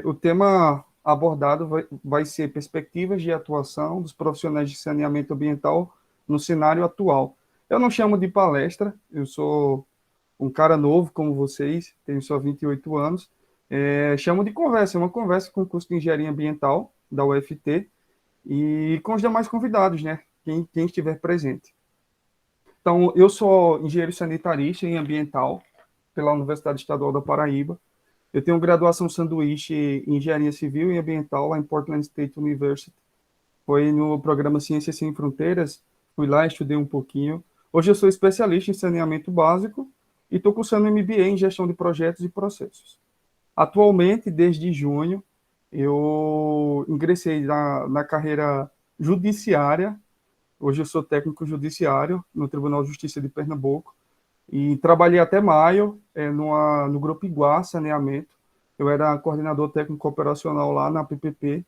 O tema abordado vai ser perspectivas de atuação dos profissionais de saneamento ambiental no cenário atual. Eu não chamo de palestra, eu sou um cara novo como vocês, tenho só 28 anos, chamo de conversa, é uma conversa com o curso de Engenharia Ambiental da UFT e com os demais convidados, né? Quem estiver presente. Então, eu sou engenheiro sanitarista em ambiental pela Universidade Estadual da Paraíba. Eu tenho graduação sanduíche em Engenharia Civil e Ambiental lá em Portland State University. Foi no programa Ciências Sem Fronteiras. Fui lá, estudei um pouquinho. Hoje eu sou especialista em saneamento básico e estou cursando MBA em Gestão de Projetos e Processos. Atualmente, desde junho, eu ingressei na carreira judiciária. Hoje eu sou técnico judiciário no Tribunal de Justiça de Pernambuco. E trabalhei até maio no Grupo Iguá Saneamento. Eu era coordenador técnico operacional lá na PPP.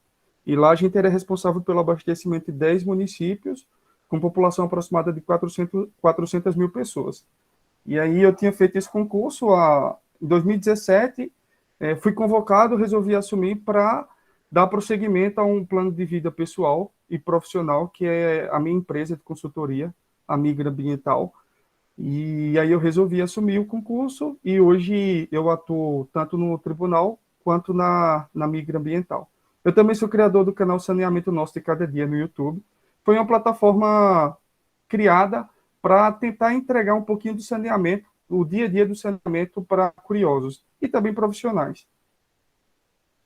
E lá a gente era responsável pelo abastecimento de 10 municípios, com população aproximada de 400 mil pessoas. E aí eu tinha feito esse concurso em 2017, fui convocado, resolvi assumir para dar prosseguimento a um plano de vida pessoal e profissional, que é a minha empresa de consultoria, a Migra Ambiental. E aí eu resolvi assumir o concurso e hoje eu atuo tanto no tribunal quanto na Migra Ambiental. Eu também sou criador do canal Saneamento Nosso de Cada Dia no YouTube. Foi uma plataforma criada para tentar entregar um pouquinho do saneamento, o dia a dia do saneamento para curiosos e também profissionais.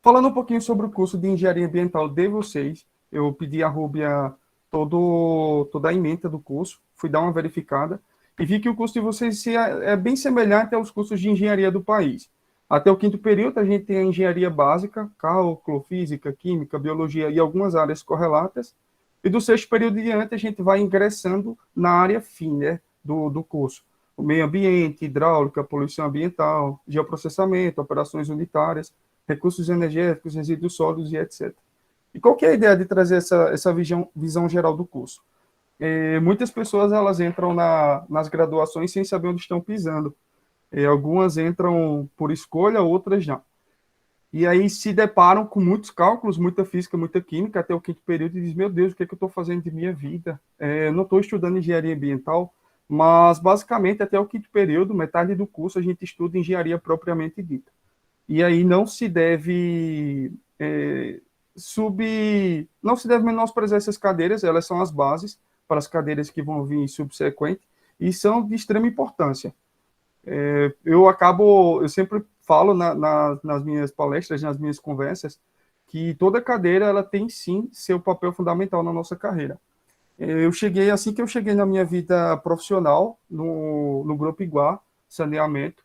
Falando um pouquinho sobre o curso de Engenharia Ambiental de vocês, eu pedi a Rúbia toda a ementa do curso, fui dar uma verificada, e vi que o curso de vocês é bem semelhante aos cursos de engenharia do país. Até o quinto período, a gente tem a engenharia básica, cálculo, física, química, biologia e algumas áreas correlatas. E do sexto período em diante, a gente vai ingressando na área fim, né, do curso. O meio ambiente, hidráulica, poluição ambiental, geoprocessamento, operações unitárias, recursos energéticos, resíduos sólidos e etc. E qual que é a ideia de trazer essa visão geral do curso? Muitas pessoas elas entram nas graduações sem saber onde estão pisando. Algumas entram por escolha, outras não. E aí se deparam com muitos cálculos, muita física, muita química, até o quinto período, e dizem, meu Deus, o que é que eu estou fazendo de minha vida? Eu não estou estudando engenharia ambiental, mas basicamente até o quinto período, metade do curso, a gente estuda engenharia propriamente dita. E aí não se deve não se deve menosprezar essas cadeiras, elas são as bases para as cadeiras que vão vir subsequente e são de extrema importância. Eu sempre falo nas minhas palestras, nas minhas conversas, que toda cadeira ela tem sim seu papel fundamental na nossa carreira. Assim que eu cheguei na minha vida profissional, no Grupo Iguá, saneamento,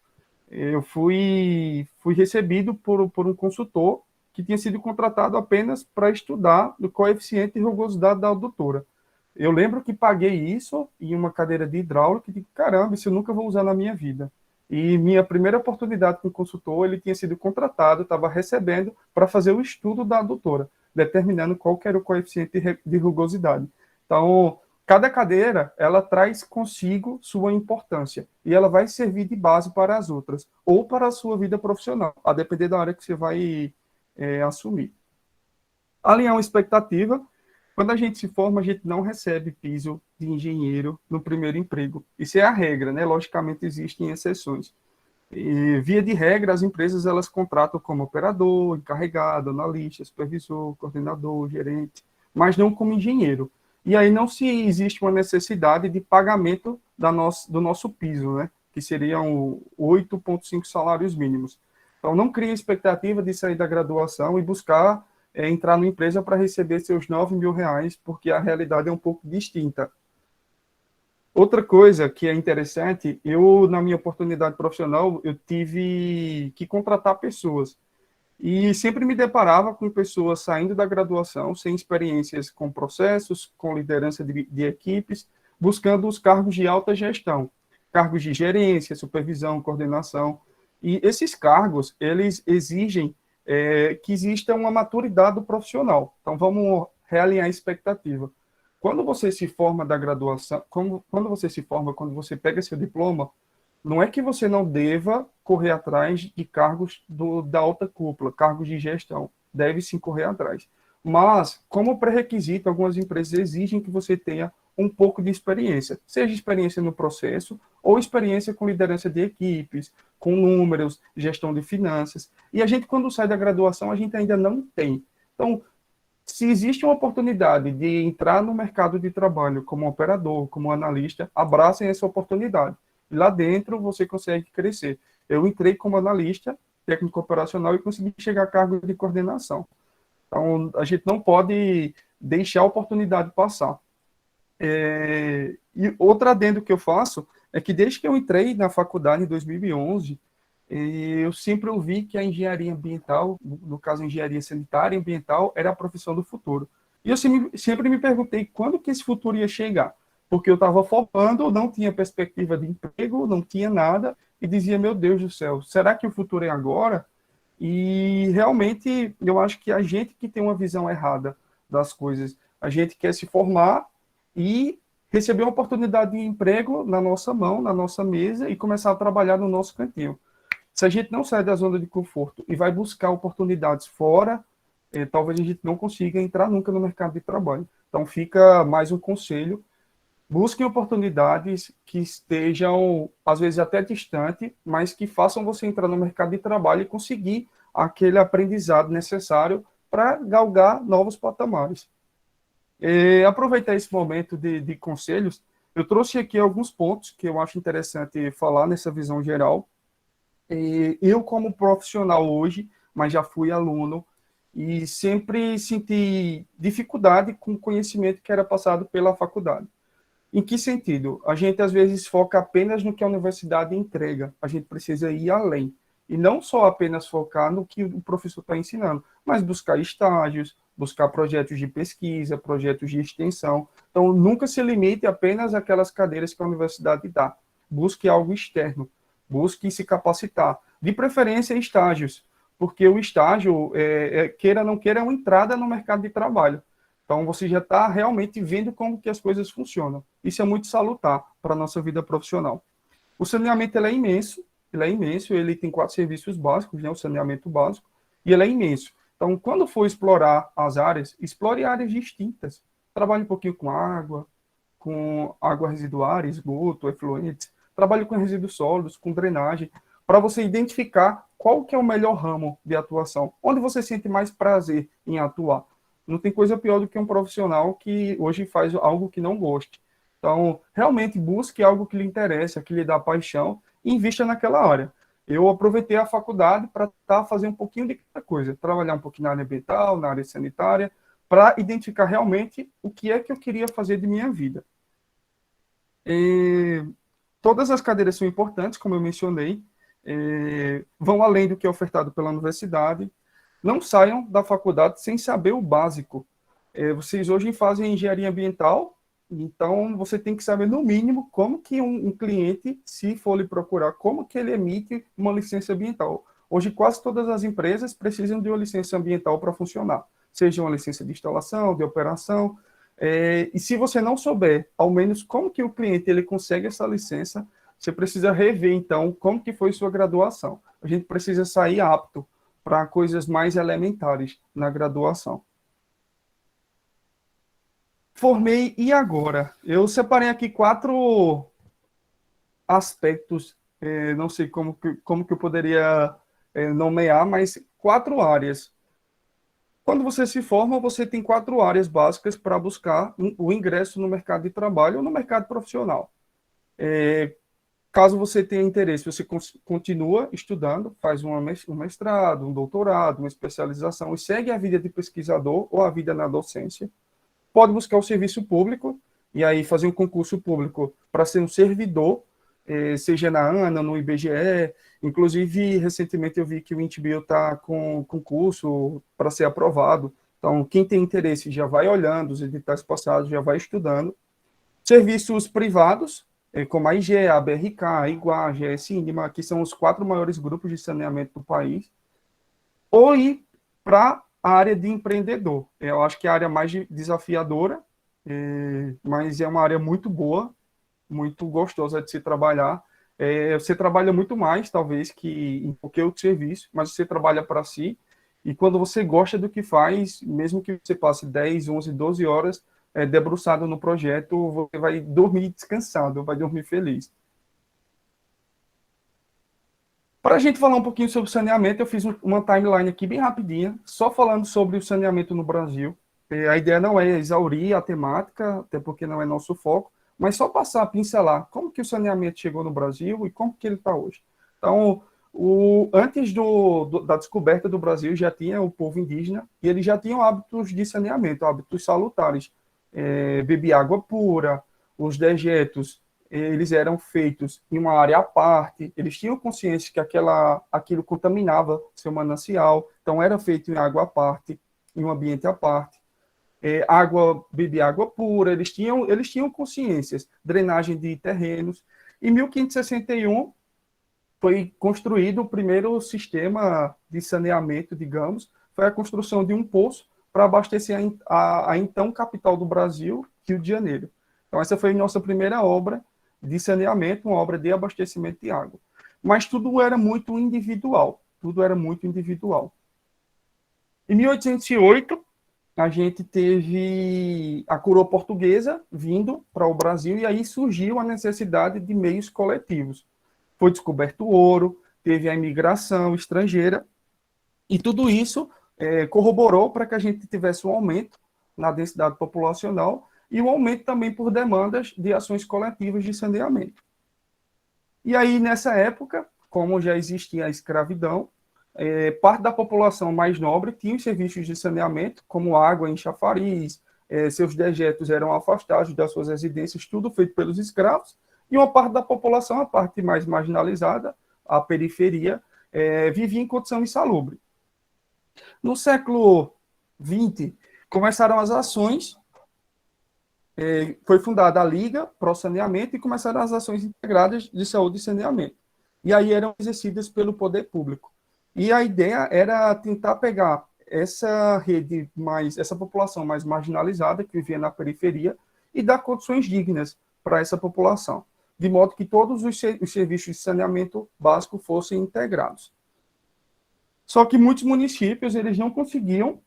eu fui recebido por um consultor que tinha sido contratado apenas para estudar o coeficiente de rugosidade da adutora. Eu lembro que paguei isso em uma cadeira de hidráulica e digo, caramba, isso eu nunca vou usar na minha vida. E minha primeira oportunidade com o consultor, ele tinha sido contratado, estava recebendo para fazer o estudo da adutora, determinando qual que era o coeficiente de rugosidade. Então, cada cadeira, ela traz consigo sua importância e ela vai servir de base para as outras, ou para a sua vida profissional, a depender da área que você vai assumir. Alinhar uma expectativa. Quando a gente se forma, a gente não recebe piso de engenheiro no primeiro emprego. Isso é a regra, né? Logicamente, existem exceções. E, via de regra, as empresas elas contratam como operador, encarregado, analista, supervisor, coordenador, gerente, mas não como engenheiro. E aí não se existe uma necessidade de pagamento do nosso piso, né? Que seriam 8,5 salários mínimos. Então, não cria expectativa de sair da graduação e buscar entrar numa empresa para receber seus 9 mil reais, porque a realidade é um pouco distinta. Outra coisa que é interessante, na minha oportunidade profissional, eu tive que contratar pessoas. E sempre me deparava com pessoas saindo da graduação, sem experiências com processos, com liderança de equipes, buscando os cargos de alta gestão, cargos de gerência, supervisão, coordenação. E esses cargos, eles exigem que exista uma maturidade do profissional. Então, vamos realinhar a expectativa. Quando você se forma da graduação, quando você se forma, quando você pega seu diploma, Não é que você não deva correr atrás de cargos da alta cúpula, cargos de gestão. Deve sim correr atrás. Mas, como pré-requisito, algumas empresas exigem que você tenha um pouco de experiência, seja experiência no processo ou experiência com liderança de equipes, com números, gestão de finanças. E a gente, quando sai da graduação, a gente ainda não tem. Então, se existe uma oportunidade de entrar no mercado de trabalho como operador, como analista, abracem essa oportunidade. E lá dentro você consegue crescer. Eu entrei como analista, técnico operacional, e consegui chegar a cargo de coordenação. Então, a gente não pode deixar a oportunidade passar. E outro adendo que eu faço é que desde que eu entrei na faculdade em 2011, eu sempre ouvi que a engenharia ambiental, no caso a engenharia sanitária e ambiental, era a profissão do futuro. E eu sempre me perguntei quando que esse futuro ia chegar, porque eu estava formando, não tinha perspectiva de emprego, não tinha nada, e dizia, meu Deus do céu, será que o futuro é agora? E realmente eu acho que a gente que tem uma visão errada das coisas, a gente quer se formar e receber uma oportunidade de emprego na nossa mão, na nossa mesa e começar a trabalhar no nosso cantinho. Se a gente não sai da zona de conforto e vai buscar oportunidades fora, talvez a gente não consiga entrar nunca no mercado de trabalho. Então, fica mais um conselho: busquem oportunidades que estejam, às vezes, até distante, mas que façam você entrar no mercado de trabalho e conseguir aquele aprendizado necessário para galgar novos patamares. Aproveitar esse momento de conselhos, eu trouxe aqui alguns pontos que eu acho interessante falar nessa visão geral. Eu, como profissional hoje, mas já fui aluno, e sempre senti dificuldade com o conhecimento que era passado pela faculdade. Em que sentido? A gente, às vezes, foca apenas no que a universidade entrega. A gente precisa ir além. E não só apenas focar no que o professor está ensinando, mas buscar estágios, buscar projetos de pesquisa, projetos de extensão. Então, nunca se limite apenas àquelas cadeiras que a universidade dá. Busque algo externo. Busque se capacitar. De preferência, estágios. Porque o estágio, queira ou não queira, é uma entrada no mercado de trabalho. Então, você já está realmente vendo como que as coisas funcionam. Isso é muito salutar para a nossa vida profissional. O saneamento ele é imenso, ele tem 4 serviços básicos, né, o saneamento básico, e ele é imenso. Então, quando for explorar as áreas, explore áreas distintas. Trabalhe um pouquinho com água residuária, esgoto, efluentes. Trabalhe com resíduos sólidos, com drenagem, para você identificar qual que é o melhor ramo de atuação, onde você sente mais prazer em atuar. Não tem coisa pior do que um profissional que hoje faz algo que não goste. Então, realmente busque algo que lhe interessa, que lhe dá paixão e invista naquela área. Eu aproveitei a faculdade para fazer um pouquinho de cada coisa, trabalhar um pouquinho na área ambiental, na área sanitária, para identificar realmente o que é que eu queria fazer de minha vida. E todas as cadeiras são importantes, como eu mencionei, vão além do que é ofertado pela universidade. Não saiam da faculdade sem saber o básico. Vocês hoje fazem engenharia ambiental, então você tem que saber, no mínimo, como que um cliente, se for lhe procurar, como que ele emite uma licença ambiental. Hoje, quase todas as empresas precisam de uma licença ambiental para funcionar, seja uma licença de instalação, de operação. E se você não souber, ao menos, como que o cliente ele consegue essa licença, você precisa rever, então, como que foi sua graduação. A gente precisa sair apto para coisas mais elementares na graduação. Formei e agora? Eu separei aqui 4 aspectos, não sei como que eu poderia nomear, mas 4 áreas. Quando você se forma, você tem 4 áreas básicas para buscar o ingresso no mercado de trabalho ou no mercado profissional. Caso você tenha interesse, você continua estudando, faz um mestrado, um doutorado, uma especialização e segue a vida de pesquisador ou a vida na docência. Pode buscar o serviço público e aí fazer um concurso público para ser um servidor, seja na ANA, no IBGE. Inclusive, recentemente eu vi que o INTBio está com concurso para ser aprovado. Então, quem tem interesse já vai olhando os editais passados, já vai estudando. Serviços privados, como a IGE, a BRK, a Iguá, a GS Inima, que são os 4 maiores grupos de saneamento do país, ou ir para a área de empreendedor. Eu acho que é a área mais desafiadora, mas é uma área muito boa, muito gostosa de se trabalhar. Você trabalha muito mais, talvez, que em qualquer outro serviço, mas você trabalha para si, e quando você gosta do que faz, mesmo que você passe 10, 11, 12 horas debruçado no projeto, você vai dormir descansado, vai dormir feliz. Para a gente falar um pouquinho sobre saneamento, eu fiz uma timeline aqui bem rapidinha, só falando sobre o saneamento no Brasil. A ideia não é exaurir a temática, até porque não é nosso foco, mas só passar a pincelar como que o saneamento chegou no Brasil e como que ele está hoje. Então, antes da descoberta do Brasil, já tinha o povo indígena e eles já tinham hábitos de saneamento, hábitos salutares. Beber água pura, os dejetos eles eram feitos em uma área à parte, eles tinham consciência que aquilo contaminava seu manancial, então era feito em água à parte, em um ambiente à parte. Beber água pura, eles tinham consciências, drenagem de terrenos. Em 1561, foi construído o primeiro sistema de saneamento, digamos, foi a construção de um poço para abastecer a então capital do Brasil, Rio de Janeiro. Então, essa foi a nossa primeira obra de saneamento, uma obra de abastecimento de água. Mas tudo era muito individual, tudo era muito individual. Em 1808, a gente teve a coroa portuguesa vindo para o Brasil e aí surgiu a necessidade de meios coletivos. Foi descoberto o ouro, teve a imigração estrangeira e tudo isso corroborou para que a gente tivesse um aumento na densidade populacional e um aumento também por demandas de ações coletivas de saneamento. E aí, nessa época, como já existia a escravidão, parte da população mais nobre tinha os serviços de saneamento, como água em chafariz, seus dejetos eram afastados das suas residências, tudo feito pelos escravos, e uma parte da população, a parte mais marginalizada, a periferia, vivia em condição insalubre. No século XX, começaram as ações, foi fundada a Liga Pro Saneamento e começaram as ações integradas de saúde e saneamento. E aí eram exercidas pelo poder público. E a ideia era tentar pegar essa rede essa população mais marginalizada, que vivia na periferia, e dar condições dignas para essa população, de modo que todos os serviços de saneamento básico fossem integrados. Só que muitos municípios eles não conseguiam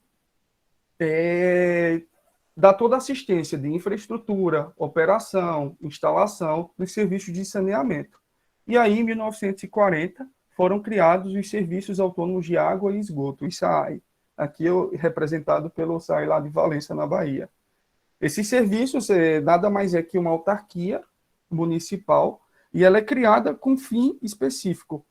dar toda a assistência de infraestrutura, operação, instalação dos serviços de saneamento. E aí, em 1940, foram criados os Serviços Autônomos de Água e Esgoto, o SAAI, aqui representado pelo SAAI lá de Valença, na Bahia. Esses serviços nada mais é que uma autarquia municipal e ela é criada com fim específico.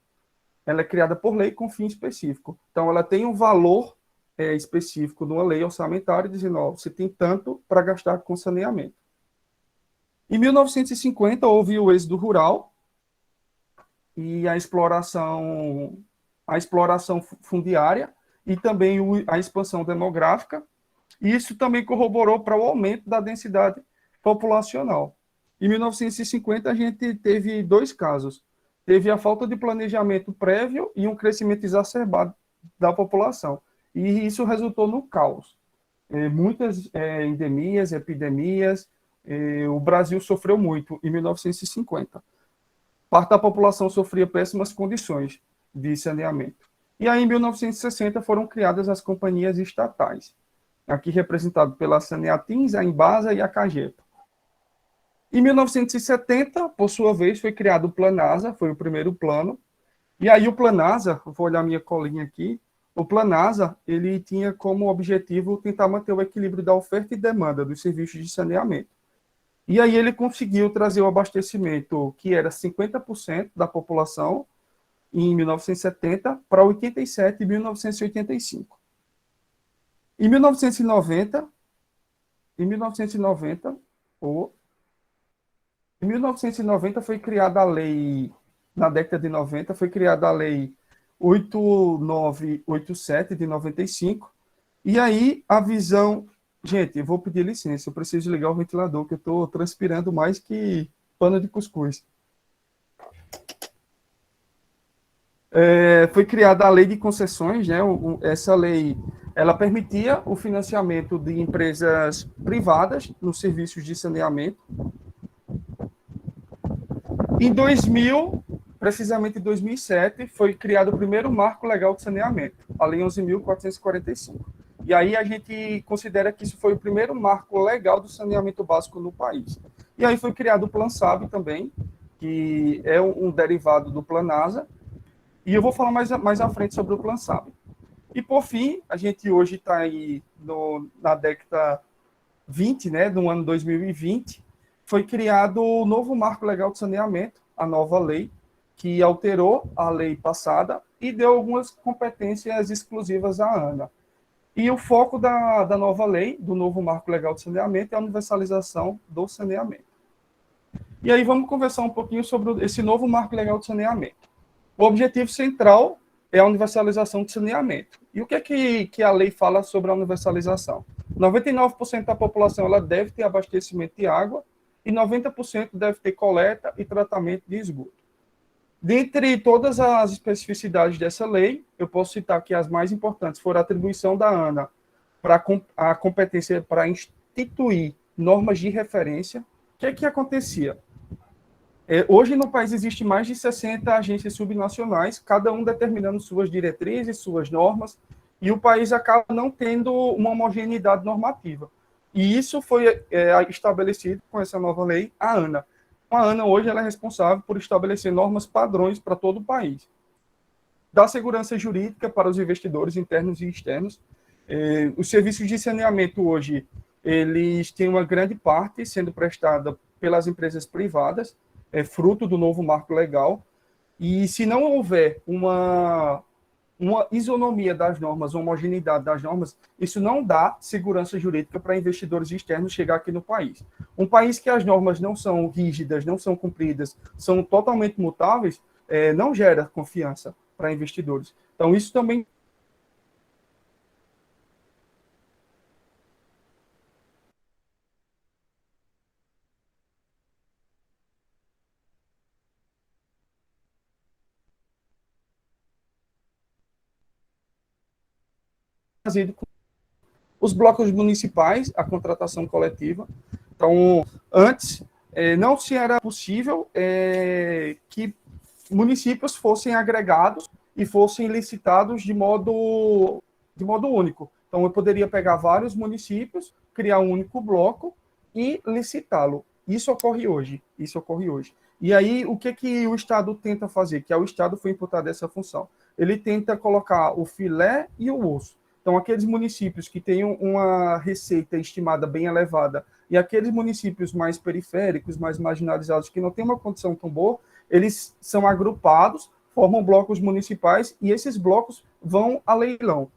Ela é criada por lei com fim específico. Então, ela tem um valor específico numa lei orçamentária, dizendo, ó, você tem tanto para gastar com saneamento. Em 1950, houve o êxodo rural e a exploração fundiária e também a expansão demográfica. E isso também corroborou para o aumento da densidade populacional. Em 1950, a gente teve dois casos. Teve a falta de planejamento prévio e um crescimento exacerbado da população. E isso resultou no caos. Muitas endemias, epidemias, o Brasil sofreu muito em 1950. Parte da população sofria péssimas condições de saneamento. E aí, em 1960, foram criadas as companhias estatais, aqui representado pela Saneatins, a Embasa e a Cagepa. Em 1970, por sua vez, foi criado o Planasa, foi o primeiro plano. E aí o Planasa, vou olhar minha colinha aqui, o Planasa, ele tinha como objetivo tentar manter o equilíbrio da oferta e demanda dos serviços de saneamento. E aí ele conseguiu trazer o abastecimento, que era 50% da população, em 1970, para 87% em 1985. Em 1990, em 1990 foi criada a lei, na década de 90, foi criada a lei 8987 de 95, e aí a visão... Gente, eu vou pedir licença, eu preciso ligar o ventilador, que eu estou transpirando mais que pano de cuscuz. Foi criada a lei de concessões, né? Essa lei, ela permitia o financiamento de empresas privadas nos serviços de saneamento. Em 2000, precisamente em 2007, foi criado o primeiro marco legal de saneamento, a Lei 11.445. E aí a gente considera que isso foi o primeiro marco legal do saneamento básico no país. E aí foi criado o PlanSab também, que é um derivado do Planasa, e eu vou falar mais à frente sobre o PlanSab. E, por fim, a gente hoje está aí na década 20, né, do ano 2020, foi criado o novo marco legal de saneamento, a nova lei, que alterou a lei passada e deu algumas competências exclusivas à ANA. E o foco da nova lei, do novo marco legal de saneamento, é a universalização do saneamento. E aí vamos conversar um pouquinho sobre esse novo marco legal de saneamento. O objetivo central é a universalização de saneamento. E o que é que a lei fala sobre a universalização? 99% da população ela deve ter abastecimento de água e 90% deve ter coleta e tratamento de esgoto. Dentre todas as especificidades dessa lei, eu posso citar que as mais importantes foram a atribuição da ANA para a competência para instituir normas de referência. O que é que acontecia? Hoje no país existe mais de 60 agências subnacionais, cada um determinando suas diretrizes, suas normas, e o país acaba não tendo uma homogeneidade normativa. E isso foi estabelecido com essa nova lei, a ANA. A ANA hoje ela é responsável por estabelecer normas padrões para todo o país. Dá segurança jurídica para os investidores internos e externos. Os serviços de saneamento hoje, eles têm uma grande parte sendo prestada pelas empresas privadas, fruto do novo marco legal, e se não houver uma isonomia das normas, uma homogeneidade das normas, isso não dá segurança jurídica para investidores externos chegar aqui no país. Um país que as normas não são rígidas, não são cumpridas, são totalmente mutáveis, não gera confiança para investidores. Então, isso também é trazido com os blocos municipais, a contratação coletiva. Então, antes, não se era possível que municípios fossem agregados e fossem licitados de modo único. Então, eu poderia pegar vários municípios, criar um único bloco e licitá-lo. Isso ocorre hoje. Isso ocorre hoje. E aí, o que o Estado tenta fazer? Que o Estado foi imputado essa função. Ele tenta colocar o filé e o osso. Então, aqueles municípios que têm uma receita estimada bem elevada e aqueles municípios mais periféricos, mais marginalizados, que não têm uma condição tão boa, eles são agrupados, formam blocos municipais e esses blocos vão a leilão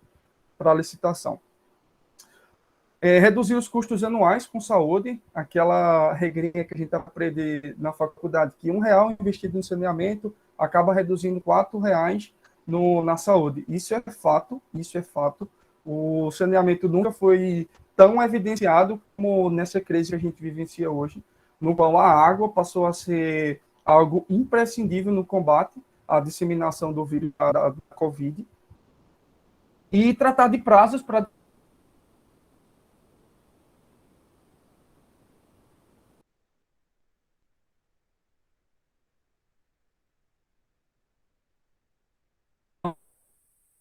para licitação. Reduzir os custos anuais com saúde, aquela regrinha que a gente aprende na faculdade, que R$ 1 investido no saneamento acaba reduzindo R$ 4 na saúde. Isso é fato, isso é fato. O saneamento nunca foi tão evidenciado como nessa crise que a gente vivencia hoje, no qual a água passou a ser algo imprescindível no combate à disseminação do vírus da Covid, e tratar de prazos para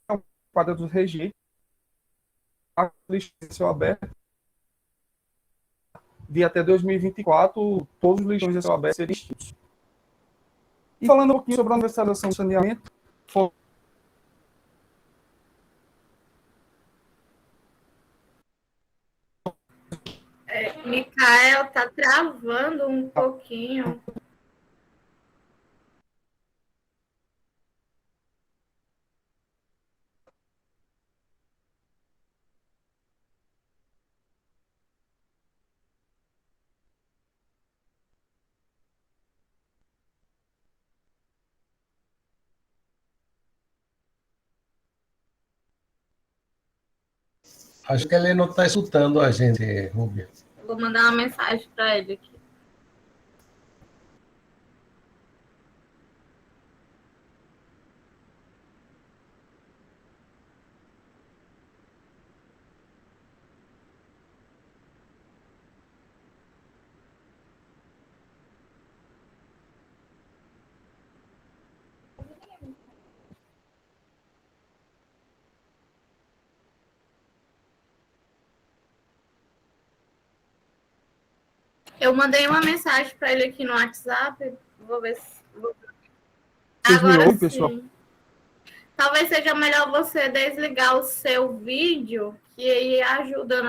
a quadra dos rejeitos, a lixão aberta, de até 2024, todos os lixões de céu aberto serem extintos. E falando um pouquinho sobre a universalização do saneamento, Micael, tá travando um pouquinho. Acho que ele não está escutando a gente, Rubio. Vou mandar uma mensagem para ele aqui. Eu mandei uma mensagem para ele aqui no WhatsApp. Vou ver se. Vocês me Agora ouvem, pessoal? sim. Talvez seja melhor você desligar o seu vídeo, que aí ajuda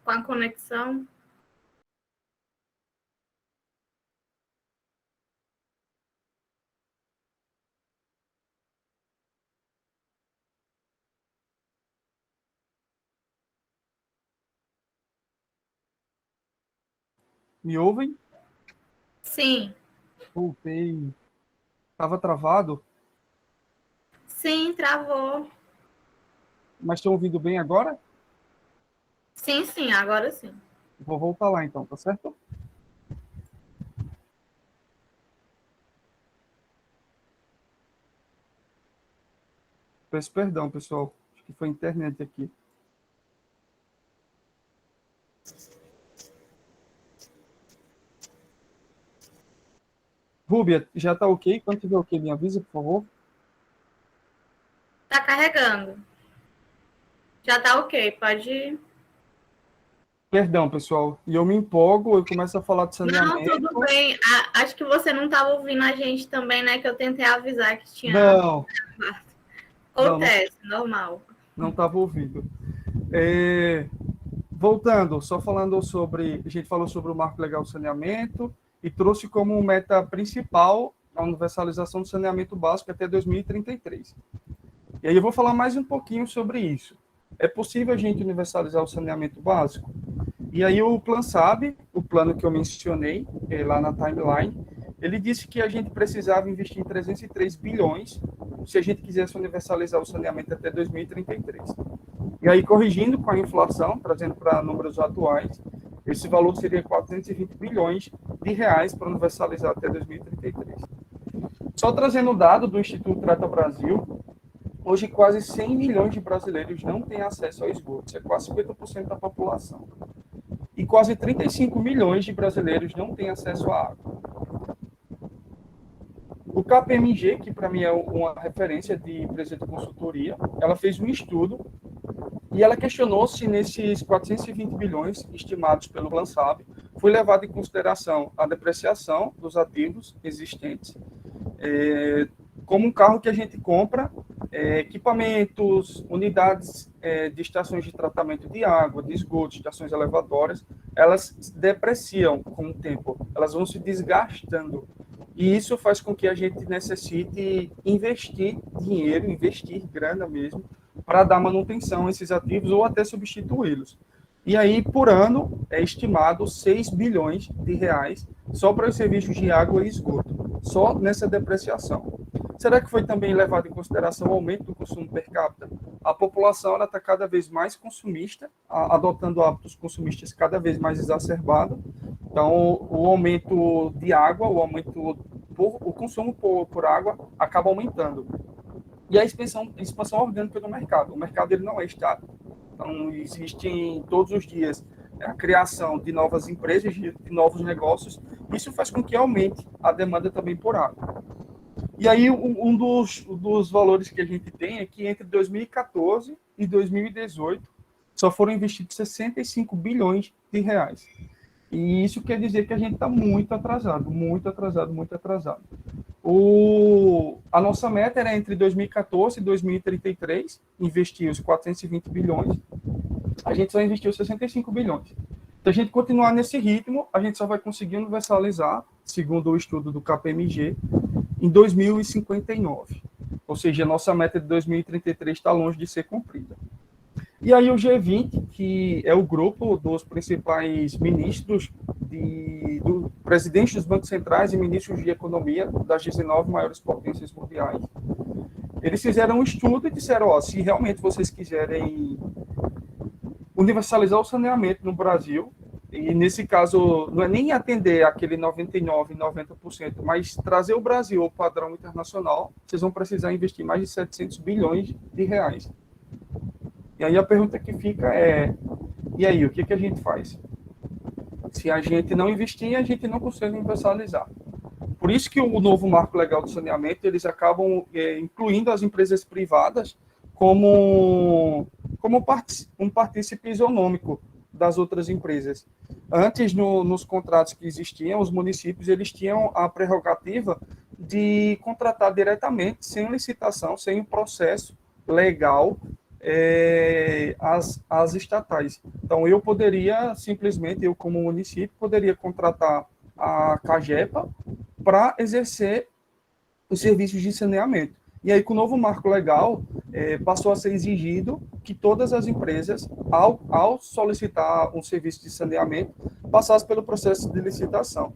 com a conexão. Me ouvem? Sim, Voltei. Estava travado, sim, travou. mas estão ouvindo bem agora? Sim, sim, agora sim. Vou voltar lá então, tá certo? Peço perdão, pessoal. Acho que foi a internet aqui. Rúbia, já está ok? Quando tiver ok, me avisa, por favor. Tá carregando. Já tá ok, pode ir. Perdão, pessoal. E eu me empolgo, eu começo a falar de Não, tudo saneamento. bem. Acho que você não estava ouvindo a gente também, né? Que eu tentei avisar que tinha. Não, não Acontece, normal. não estava ouvindo. Voltando, só falando sobre, a gente falou sobre o Marco Legal do Saneamento e trouxe como meta principal a universalização do saneamento básico até 2033. E aí eu vou falar mais um pouquinho sobre isso. É possível a gente universalizar o saneamento básico? E aí o Plan SAB, o plano que eu mencionei lá na timeline, ele disse que a gente precisava investir em 303 bilhões se a gente quisesse universalizar o saneamento até 2033. E aí, corrigindo com a inflação, trazendo para números atuais, esse valor seria 420 bilhões de reais para universalizar até 2033. Só trazendo o dado do Instituto Trata Brasil, hoje quase 100 milhões de brasileiros não têm acesso ao esgoto, isso é quase 50% da população. E quase 35 milhões de brasileiros não têm acesso à água. O KPMG, que para mim é uma referência de empresa de consultoria, ela fez um estudo e ela questionou se nesses 420 bilhões estimados pelo Plan SAB foi levado em consideração a depreciação dos ativos existentes, como um carro que a gente compra, equipamentos, unidades de estações de tratamento de água, de esgoto, estações elevatórias, elas depreciam com o tempo, elas vão se desgastando. E isso faz com que a gente necessite investir dinheiro, investir grana mesmo, para dar manutenção a esses ativos ou até substituí-los. E aí, por ano, é estimado 6 bilhões de reais só para os serviços de água e esgoto, só nessa depreciação. Será que foi também levado em consideração o aumento do consumo per capita? A população está cada vez mais consumista, adotando hábitos consumistas cada vez mais exacerbados. Então, o aumento de água, o consumo por água acaba aumentando. E a expansão orgânica do mercado. O mercado ele não é estático. Então, existem todos os dias a criação de novas empresas, de novos negócios. Isso faz com que aumente a demanda também por água. E aí, um dos valores que a gente tem é que entre 2014 e 2018 só foram investidos 65 bilhões de reais. E isso quer dizer que a gente está muito atrasado, muito atrasado, muito atrasado. A nossa meta era entre 2014 e 2033, investir os 420 bilhões, a gente só investiu 65 bilhões. Então, a gente continuar nesse ritmo, a gente só vai conseguir universalizar, segundo o estudo do KPMG, em 2059. Ou seja, a nossa meta de 2033 está longe de ser cumprida. E aí o G20, que é o grupo dos principais ministros, do presidente dos bancos centrais e ministros de economia das 19 maiores potências mundiais, eles fizeram um estudo e disseram, se realmente vocês quiserem universalizar o saneamento no Brasil, e nesse caso não é nem atender aquele 99%, 90%, mas trazer o Brasil ao padrão internacional, vocês vão precisar investir mais de 700 bilhões de reais. E aí a pergunta que fica é, e aí, o que a gente faz? Se a gente não investir, a gente não consegue universalizar. Por isso que o novo Marco Legal do Saneamento, eles acabam incluindo as empresas privadas como um partícipe isonômico das outras empresas. Antes, nos contratos que existiam, os municípios eles tinham a prerrogativa de contratar diretamente, sem licitação, sem um processo legal, as estatais. Então, eu poderia, simplesmente, eu como município, poderia contratar a CAGEPA para exercer os serviços de saneamento. E aí, com o novo marco legal, passou a ser exigido que todas as empresas, ao solicitar um serviço de saneamento, passassem pelo processo de licitação.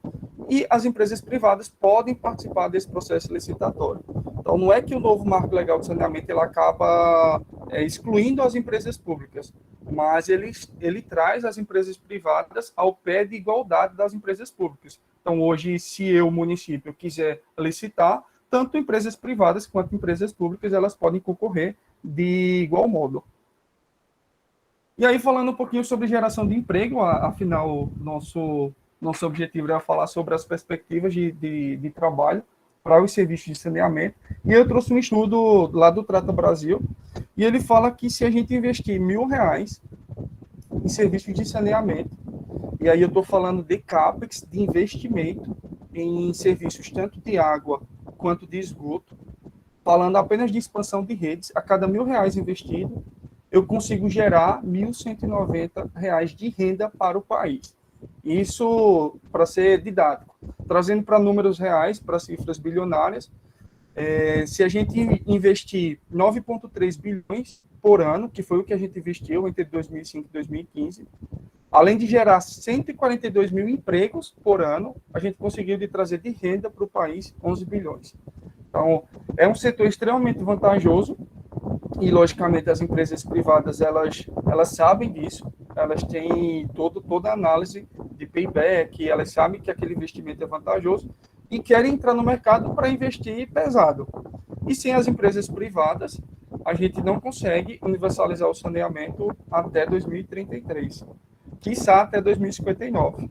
E as empresas privadas podem participar desse processo licitatório. Então, não é que o novo marco legal de saneamento ele acaba excluindo as empresas públicas, mas ele traz as empresas privadas ao pé de igualdade das empresas públicas. Então, hoje, se eu, município, quiser licitar, tanto empresas privadas quanto empresas públicas, elas podem concorrer de igual modo. E aí, falando um pouquinho sobre geração de emprego, afinal, nosso objetivo era falar sobre as perspectivas de trabalho para os serviços de saneamento. E eu trouxe um estudo lá do Trata Brasil, e ele fala que se a gente investir R$1.000 em serviços de saneamento, e aí eu estou falando de CAPEX, de investimento em serviços tanto de água quanto de esgoto, falando apenas de expansão de redes, a cada R$1.000 investido, eu consigo gerar R$1.190 de renda para o país. Isso para ser didático. Trazendo para números reais, para cifras bilionárias, se a gente investir 9,3 bilhões por ano, que foi o que a gente investiu entre 2005 e 2015, além de gerar 142 mil empregos por ano, a gente conseguiu trazer de renda para o país 11 bilhões. Então, é um setor extremamente vantajoso e, logicamente, as empresas privadas, elas sabem disso, elas têm toda a análise de payback, elas sabem que aquele investimento é vantajoso e querem entrar no mercado para investir pesado. E sem as empresas privadas, a gente não consegue universalizar o saneamento até 2033. Quiçá até 2059.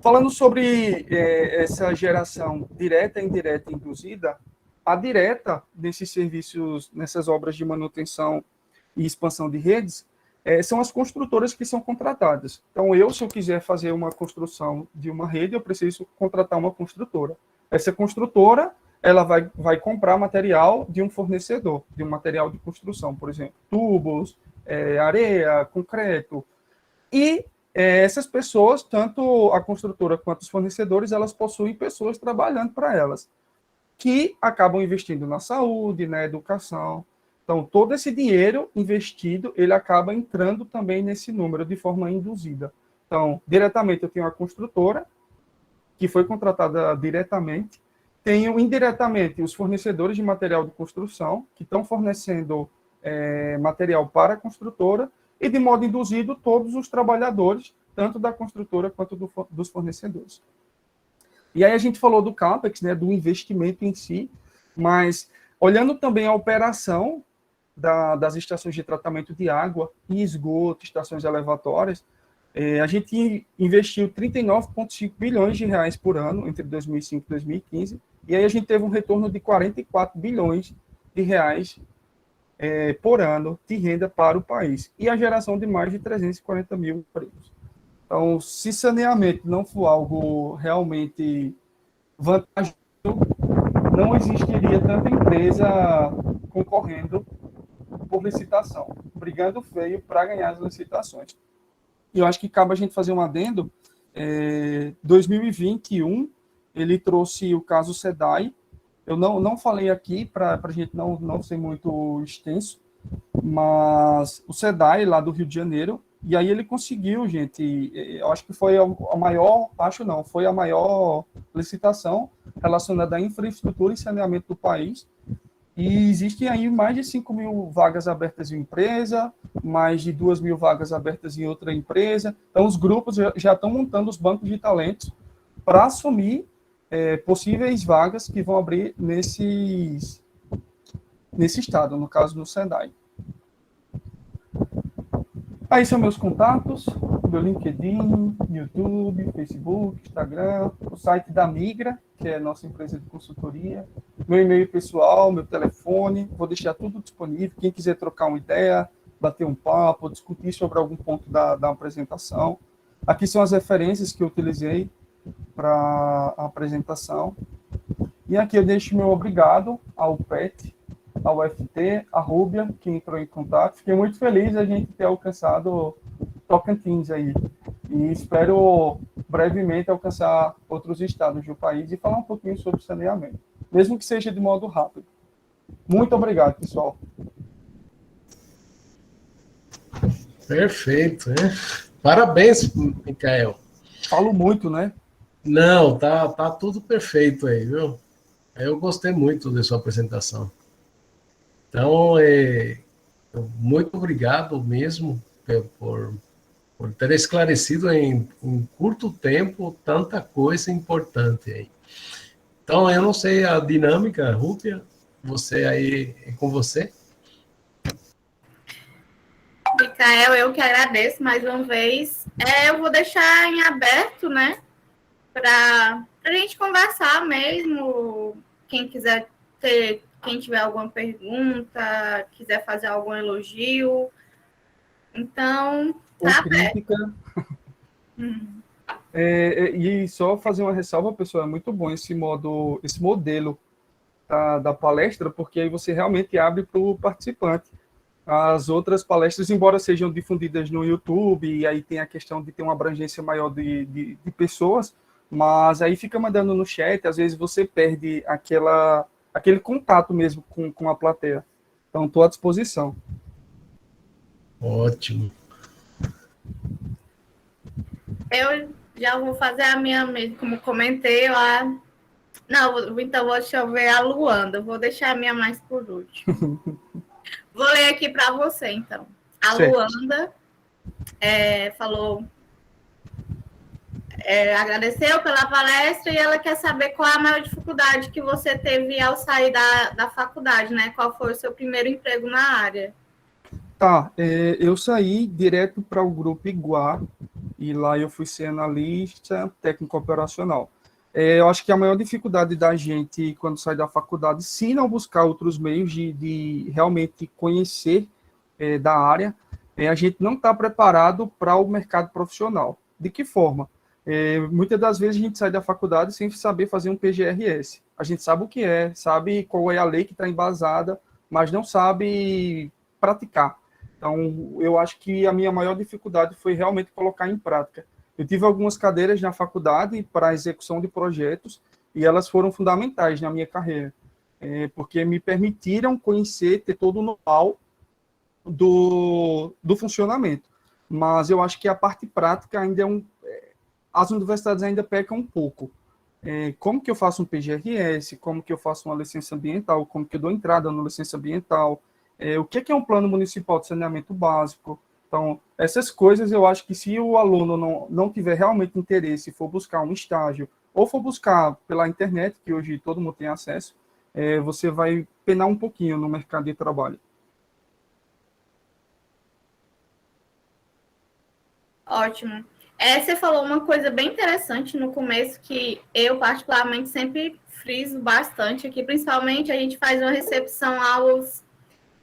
Falando sobre essa geração direta, indireta e induzida, a direta desses serviços, nessas obras de manutenção e expansão de redes, são as construtoras que são contratadas. Então, se eu quiser fazer uma construção de uma rede, eu preciso contratar uma construtora. Essa construtora, ela vai comprar material de um fornecedor, de um material de construção, por exemplo, tubos, areia, concreto. E essas pessoas, tanto a construtora quanto os fornecedores, elas possuem pessoas trabalhando para elas, que acabam investindo na saúde, na educação. Então, todo esse dinheiro investido, ele acaba entrando também nesse número de forma induzida. Então, diretamente eu tenho a construtora, que foi contratada diretamente, tenho indiretamente os fornecedores de material de construção, que estão fornecendo material para a construtora, e de modo induzido todos os trabalhadores, tanto da construtora quanto dos fornecedores. E aí a gente falou do CAPEX, né, do investimento em si, mas olhando também a operação das estações de tratamento de água e esgoto, estações elevatórias, a gente investiu 39,5 bilhões de reais por ano entre 2005 e 2015, e aí a gente teve um retorno de 44 bilhões de reais por ano de renda para o país, e a geração de mais de 340 mil empregos. Então, se saneamento não for algo realmente vantajoso, não existiria tanta empresa concorrendo por licitação, brigando feio para ganhar as licitações. E eu acho que cabe a gente fazer um adendo. 2021, ele trouxe o caso SEDAI. Eu não falei aqui para a gente não ser muito extenso, mas o SEDAI, lá do Rio de Janeiro, e aí ele conseguiu, gente, eu acho que foi foi a maior licitação relacionada à infraestrutura e saneamento do país. E existem aí mais de 5 mil vagas abertas em empresa, mais de 2 mil vagas abertas em outra empresa. Então, os grupos já estão montando os bancos de talentos para assumir possíveis vagas que vão abrir nesse estado, no caso, no SEDAI. Aí são meus contatos, meu LinkedIn, YouTube, Facebook, Instagram, o site da Migra, que é a nossa empresa de consultoria, meu e-mail pessoal, meu telefone, vou deixar tudo disponível. Quem quiser trocar uma ideia, bater um papo, discutir sobre algum ponto da apresentação. Aqui são as referências que eu utilizei para a apresentação. E aqui eu deixo meu obrigado ao PET, ao FT, a Rúbia, que entrou em contato. Fiquei muito feliz a gente ter alcançado Tocantins aí. E espero brevemente alcançar outros estados do país e falar um pouquinho sobre saneamento, mesmo que seja de modo rápido. Muito obrigado, pessoal. Perfeito, né? Parabéns, Micael. Falo muito, né? Não, tá tudo perfeito aí, viu? Eu gostei muito da sua apresentação. Então, muito obrigado mesmo por ter esclarecido em curto tempo tanta coisa importante aí. Então, eu não sei a dinâmica, Rúbia, você aí, é com você? Micael, eu que agradeço mais uma vez. Eu vou deixar em aberto, né, para a gente conversar mesmo. Quem quiser quem tiver alguma pergunta, quiser fazer algum elogio. Então, Ou tá aberto. crítica. E só fazer uma ressalva, pessoal, é muito bom esse modelo da palestra, porque aí você realmente abre para o participante. As outras palestras, embora sejam difundidas no YouTube, e aí tem a questão de ter uma abrangência maior de pessoas, mas aí fica mandando no chat, às vezes você perde aquele contato mesmo com a plateia. Então, estou à disposição. Ótimo. Eu já vou fazer a minha mesmo, como comentei lá. Não, então deixa eu ver a Luanda. Vou deixar a minha mais por último. Vou ler aqui para você, então. A Certo. Luanda falou, agradeceu pela palestra e ela quer saber qual é a maior dificuldade que você teve ao sair da faculdade, né? Qual foi o seu primeiro emprego na área? Tá, eu saí direto para o grupo Iguá, e lá eu fui ser analista técnico operacional. Eu acho que a maior dificuldade da gente, quando sai da faculdade, se não buscar outros meios de realmente conhecer da área, a gente não está preparado para o mercado profissional. De que forma? Muitas das vezes a gente sai da faculdade sem saber fazer um PGRS. A gente sabe o que sabe qual é a lei que está embasada, mas não sabe praticar. Então, eu acho que a minha maior dificuldade foi realmente colocar em prática. Eu tive algumas cadeiras na faculdade para execução de projetos e elas foram fundamentais na minha carreira, porque me permitiram conhecer, ter todo o know-how do funcionamento. Mas eu acho que a parte prática ainda as universidades ainda pecam um pouco. Como que eu faço um PGRS, como que eu faço uma licença ambiental, como que eu dou entrada na licença ambiental, o que é um plano municipal de saneamento básico. Então, essas coisas eu acho que se o aluno não tiver realmente interesse, for buscar um estágio, ou for buscar pela internet, que hoje todo mundo tem acesso, você vai penar um pouquinho no mercado de trabalho. Ótimo. Você falou uma coisa bem interessante no começo, que eu particularmente sempre friso bastante aqui, principalmente a gente faz uma recepção aos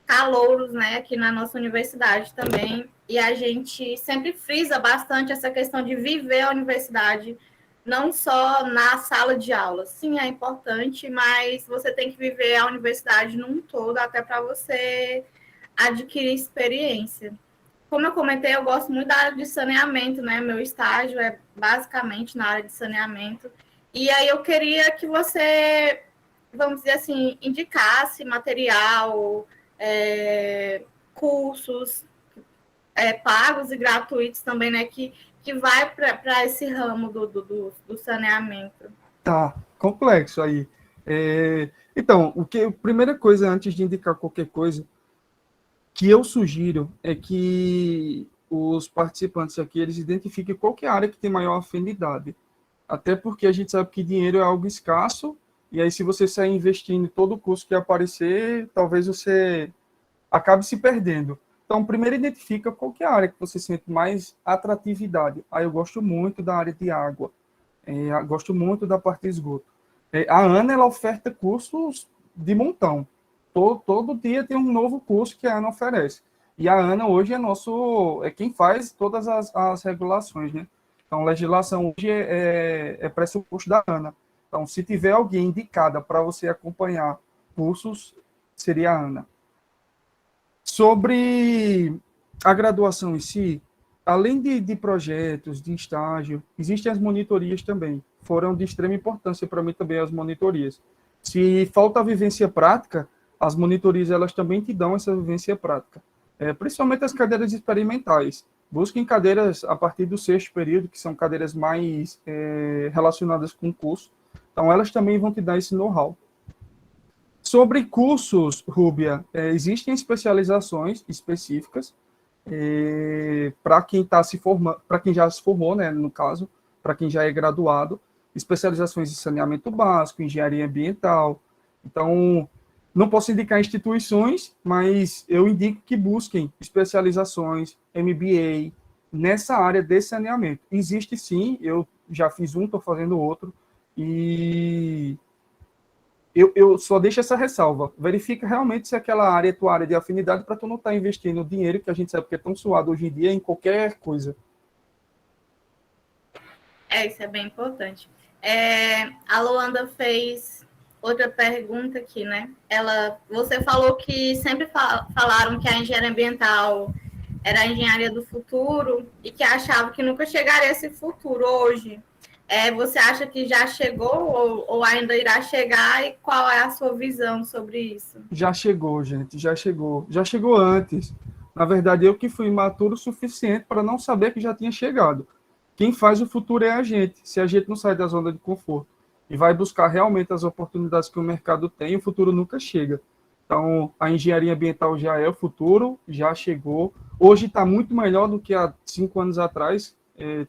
calouros, né, aqui na nossa universidade também, e a gente sempre frisa bastante essa questão de viver a universidade, não só na sala de aula. Sim, é importante, mas você tem que viver a universidade num todo, até para você adquirir experiência. Como eu comentei, eu gosto muito da área de saneamento, né? Meu estágio é basicamente na área de saneamento. E aí eu queria que você, vamos dizer assim, indicasse material, cursos pagos e gratuitos também, né? Que vai para esse ramo do saneamento. Tá, complexo aí. Então, a primeira coisa, antes de indicar qualquer coisa, que eu sugiro é que os participantes aqui, eles identifiquem qual que é a área que tem maior afinidade. Até porque a gente sabe que dinheiro é algo escasso, e aí se você sair investindo em todo o curso que aparecer, talvez você acabe se perdendo. Então, primeiro identifica qual que é a área que você sente mais atratividade. Eu gosto muito da área de água, gosto muito da parte de esgoto. A Ana, ela oferta cursos de montão. Todo dia tem um novo curso que a Ana oferece. E a ANA hoje é quem faz todas as regulações, né? Então, legislação hoje é pressuposto da ANA. Então, se tiver alguém indicada para você acompanhar cursos, seria a ANA. Sobre a graduação em si, além de projetos, de estágio, existem as monitorias também. Foram de extrema importância para mim também as monitorias. Se falta a vivência prática, as monitorias elas também te dão essa vivência prática. Principalmente as cadeiras experimentais. Busquem cadeiras a partir do 6º período, que são cadeiras mais relacionadas com o curso. Então, elas também vão te dar esse know-how. Sobre cursos, Rúbia, existem especializações específicas para quem está se formando, para quem já se formou, né, no caso, para quem já é graduado, especializações em saneamento básico, engenharia ambiental. Então, não posso indicar instituições, mas eu indico que busquem especializações, MBA, nessa área de saneamento. Existe sim, eu já fiz um, estou fazendo outro, e eu só deixo essa ressalva. Verifica realmente se aquela área é tua área de afinidade para tu não estar investindo dinheiro, que a gente sabe que é tão suado hoje em dia, em qualquer coisa. Isso é bem importante. A Luanda fez outra pergunta aqui, né? Você falou que sempre falaram que a engenharia ambiental era a engenharia do futuro e que achava que nunca chegaria esse futuro hoje. Você acha que já chegou ou ainda irá chegar? E qual é a sua visão sobre isso? Já chegou, gente, já chegou. Já chegou antes. Na verdade, eu que fui imaturo o suficiente para não saber que já tinha chegado. Quem faz o futuro é a gente. Se a gente não sai da zona de conforto e vai buscar realmente as oportunidades que o mercado tem, o futuro nunca chega. Então, a engenharia ambiental já é o futuro, já chegou. Hoje está muito melhor do que há 5 anos atrás,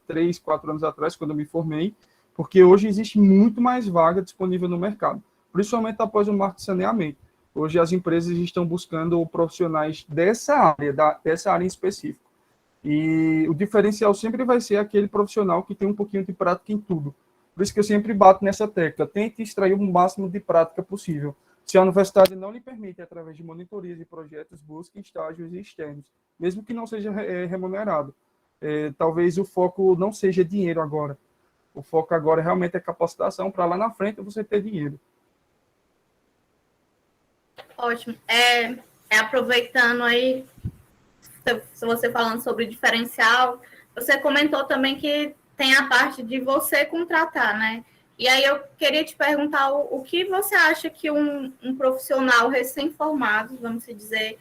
3, 4 anos atrás, quando eu me formei, porque hoje existe muito mais vaga disponível no mercado, principalmente após o marco de saneamento. Hoje as empresas estão buscando profissionais dessa área em específico. E o diferencial sempre vai ser aquele profissional que tem um pouquinho de prática em tudo. Por isso que eu sempre bato nessa tecla. Tente extrair o máximo de prática possível. Se a universidade não lhe permite, através de monitorias e projetos, busque estágios externos, mesmo que não seja remunerado. Talvez o foco não seja dinheiro agora. O foco agora realmente é capacitação para lá na frente você ter dinheiro. Ótimo. Aproveitando aí, se você falando sobre diferencial, você comentou também que tem a parte de você contratar, né? E aí eu queria te perguntar o que você acha que um profissional recém-formado, vamos dizer,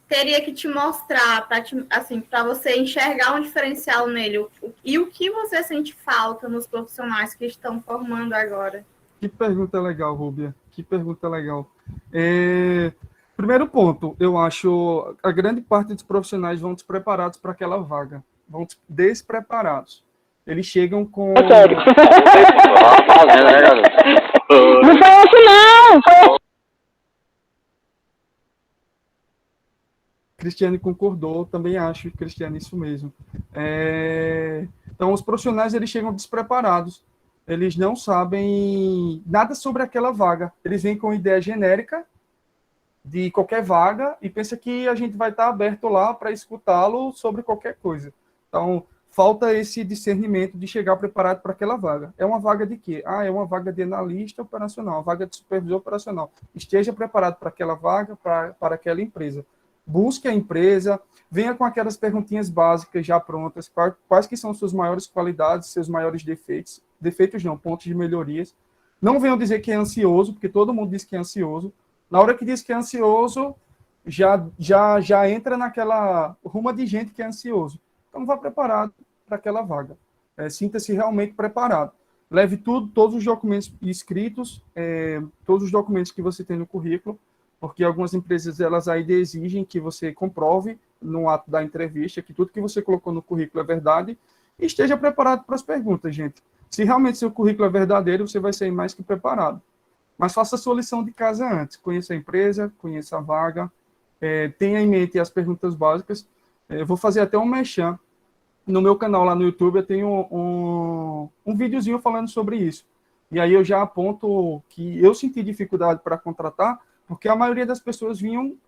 teria que te mostrar para você enxergar um diferencial nele, e o que você sente falta nos profissionais que estão formando agora? Que pergunta legal, Rúbia. Que pergunta legal. Primeiro ponto, eu acho a grande parte dos profissionais vão despreparados para aquela vaga. Vão despreparados. Eles chegam com... É sério. Não foi assim, não! Cristiane concordou, também acho, Cristiane, isso mesmo. Então, os profissionais, eles chegam despreparados. Eles não sabem nada sobre aquela vaga. Eles vêm com ideia genérica de qualquer vaga e pensa que a gente vai estar aberto lá para escutá-lo sobre qualquer coisa. Então, falta esse discernimento de chegar preparado para aquela vaga. É uma vaga de quê? É uma vaga de analista operacional, uma vaga de supervisor operacional. Esteja preparado para aquela vaga, para aquela empresa. Busque a empresa, venha com aquelas perguntinhas básicas já prontas, quais que são suas maiores qualidades, seus maiores defeitos. Defeitos não, pontos de melhorias. Não venham dizer que é ansioso, porque todo mundo diz que é ansioso. Na hora que diz que é ansioso, já entra naquela ruma de gente que é ansioso. Então, vá preparado para aquela vaga. Sinta-se realmente preparado. Leve todos os documentos escritos, todos os documentos que você tem no currículo, porque algumas empresas elas ainda exigem que você comprove no ato da entrevista que tudo que você colocou no currículo é verdade e esteja preparado para as perguntas, gente. Se realmente seu currículo é verdadeiro, você vai sair mais que preparado. Mas faça a sua lição de casa antes. Conheça a empresa, conheça a vaga, tenha em mente as perguntas básicas. Eu vou fazer até um merchan. No meu canal lá no YouTube eu tenho um videozinho falando sobre isso. E aí eu já aponto que eu senti dificuldade para contratar, porque a maioria das pessoas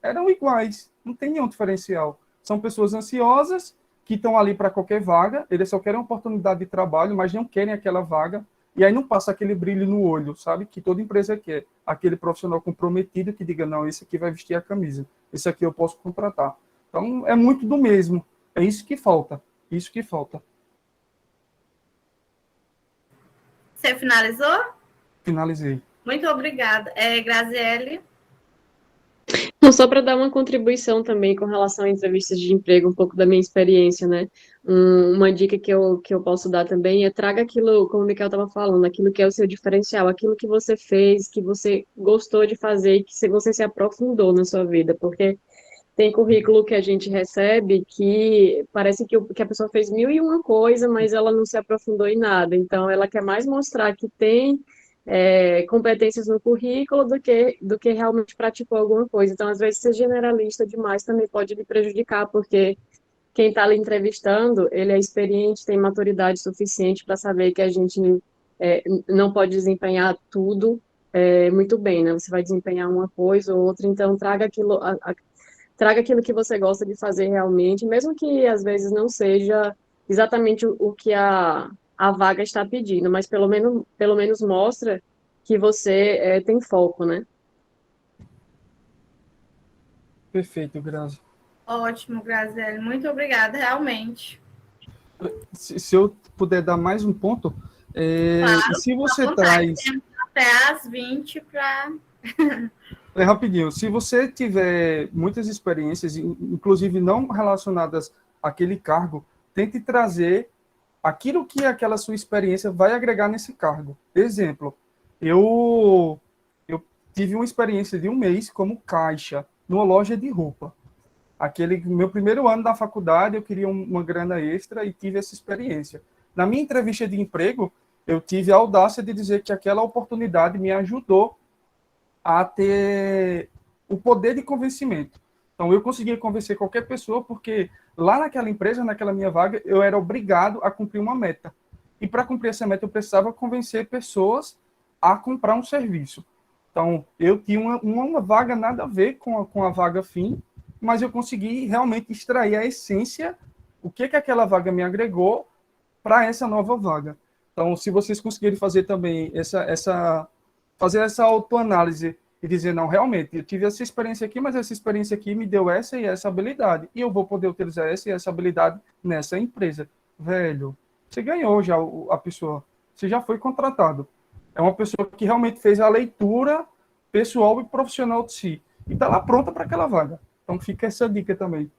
eram iguais. Não tem nenhum diferencial. São pessoas ansiosas que estão ali para qualquer vaga, eles só querem uma oportunidade de trabalho, mas não querem aquela vaga, e aí não passa aquele brilho no olho, sabe? Que toda empresa quer. Aquele profissional comprometido que diga, não, esse aqui vai vestir a camisa, esse aqui eu posso contratar. Então, é muito do mesmo. É isso que falta. Isso que falta. Você finalizou? Finalizei. Muito obrigada. Graziele? Não, só para dar uma contribuição também com relação a entrevistas de emprego, um pouco da minha experiência, né? Uma dica que eu posso dar também é traga aquilo, como o Michael estava falando, aquilo que é o seu diferencial, aquilo que você fez, que você gostou de fazer, que você se aprofundou na sua vida, porque tem currículo que a gente recebe que parece que a pessoa fez mil e uma coisa, mas ela não se aprofundou em nada. Então, ela quer mais mostrar que tem competências no currículo do que realmente praticou alguma coisa. Então, às vezes, ser generalista demais também pode lhe prejudicar, porque quem está lhe entrevistando, ele é experiente, tem maturidade suficiente para saber que a gente não pode desempenhar tudo muito bem, né? Você vai desempenhar uma coisa ou outra, então traga aquilo que você gosta de fazer realmente, mesmo que às vezes não seja exatamente o que a vaga está pedindo, mas pelo menos mostra que você tem foco, né? Perfeito, Grazi. Ótimo, Graziele. Muito obrigada, realmente. Se eu puder dar mais um ponto, Claro, se à você vontade. traz... Temos até às 20 para... rapidinho, se você tiver muitas experiências, inclusive não relacionadas àquele cargo, tente trazer aquilo que aquela sua experiência vai agregar nesse cargo. Exemplo, eu tive uma experiência de um mês como caixa numa loja de roupa. Aquele meu primeiro ano da faculdade, eu queria uma grana extra e tive essa experiência. Na minha entrevista de emprego, eu tive a audácia de dizer que aquela oportunidade me ajudou a ter o poder de convencimento. Então, eu conseguia convencer qualquer pessoa, porque lá naquela empresa, naquela minha vaga, eu era obrigado a cumprir uma meta. E para cumprir essa meta, eu precisava convencer pessoas a comprar um serviço. Então, eu tinha uma vaga nada a ver com a vaga fim, mas eu consegui realmente extrair a essência, o que aquela vaga me agregou para essa nova vaga. Então, se vocês conseguirem fazer também fazer essa autoanálise e dizer, não, realmente, eu tive essa experiência aqui, mas essa experiência aqui me deu essa e essa habilidade, e eu vou poder utilizar essa e essa habilidade nessa empresa. Velho, você ganhou já a pessoa, você já foi contratado. É uma pessoa que realmente fez a leitura pessoal e profissional de si, e está lá pronta para aquela vaga. Então, fica essa dica também.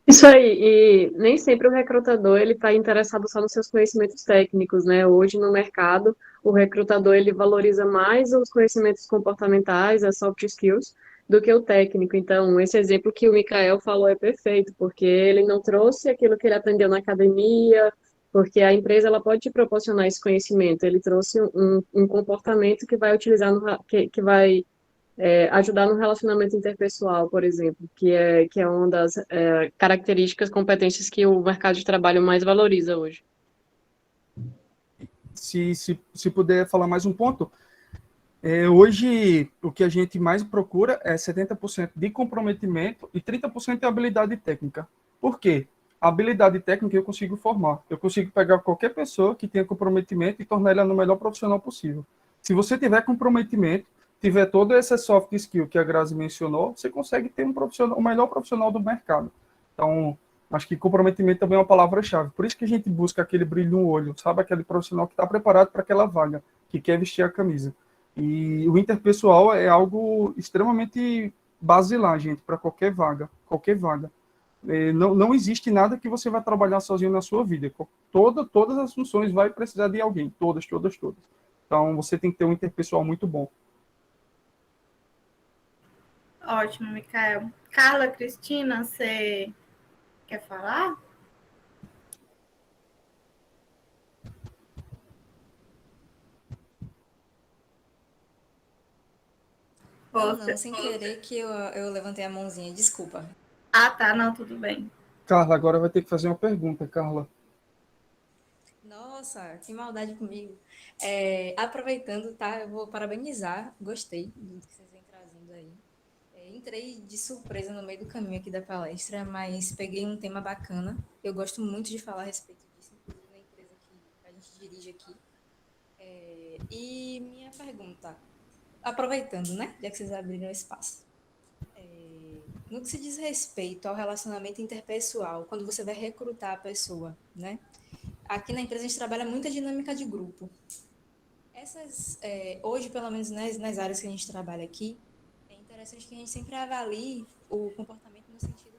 Isso aí, e nem sempre o recrutador ele está interessado só nos seus conhecimentos técnicos, né? Hoje no mercado, o recrutador ele valoriza mais os conhecimentos comportamentais, as soft skills, do que o técnico. Então, esse exemplo que o Mikael falou é perfeito, porque ele não trouxe aquilo que ele aprendeu na academia, porque a empresa ela pode te proporcionar esse conhecimento. Ele trouxe um comportamento que vai utilizar que vai ajudar no relacionamento interpessoal, por exemplo, que é uma das características, competências que o mercado de trabalho mais valoriza hoje. Se puder falar mais um ponto, hoje o que a gente mais procura é 70% de comprometimento e 30% de habilidade técnica. Por quê? A habilidade técnica eu consigo formar. Eu consigo pegar qualquer pessoa que tenha comprometimento e tornar ela no melhor profissional possível. Se você tiver comprometimento, tiver toda essa soft skill que a Grazi mencionou, você consegue ter o melhor profissional do mercado. Então, acho que comprometimento também é uma palavra-chave. Por isso que a gente busca aquele brilho no olho, sabe? Aquele profissional que está preparado para aquela vaga, que quer vestir a camisa. E o interpessoal é algo extremamente basilar, gente, para qualquer vaga. Qualquer vaga. Não existe nada que você vai trabalhar sozinho na sua vida. Todas as funções vai precisar de alguém. Todas, todas, todas. Então, você tem que ter um interpessoal muito bom. Ótimo, Mikael. Carla, Cristina, você quer falar? Não, sem querer que eu levantei a mãozinha, desculpa. Ah, tá, não, tudo bem. Carla, agora vai ter que fazer uma pergunta, Carla. Nossa, que maldade comigo. Aproveitando, tá? Eu vou parabenizar, gostei do que vocês vêm trazendo aí. Entrei de surpresa no meio do caminho aqui da palestra, mas peguei um tema bacana. Eu gosto muito de falar a respeito disso, inclusive na empresa que a gente dirige aqui. E minha pergunta, aproveitando, né, já que vocês abriram o espaço, no que se diz respeito ao relacionamento interpessoal, quando você vai recrutar a pessoa, né? Aqui na empresa a gente trabalha muito a dinâmica de grupo. Hoje, pelo menos nas áreas que a gente trabalha aqui, é interessante que a gente sempre avalie o comportamento no sentido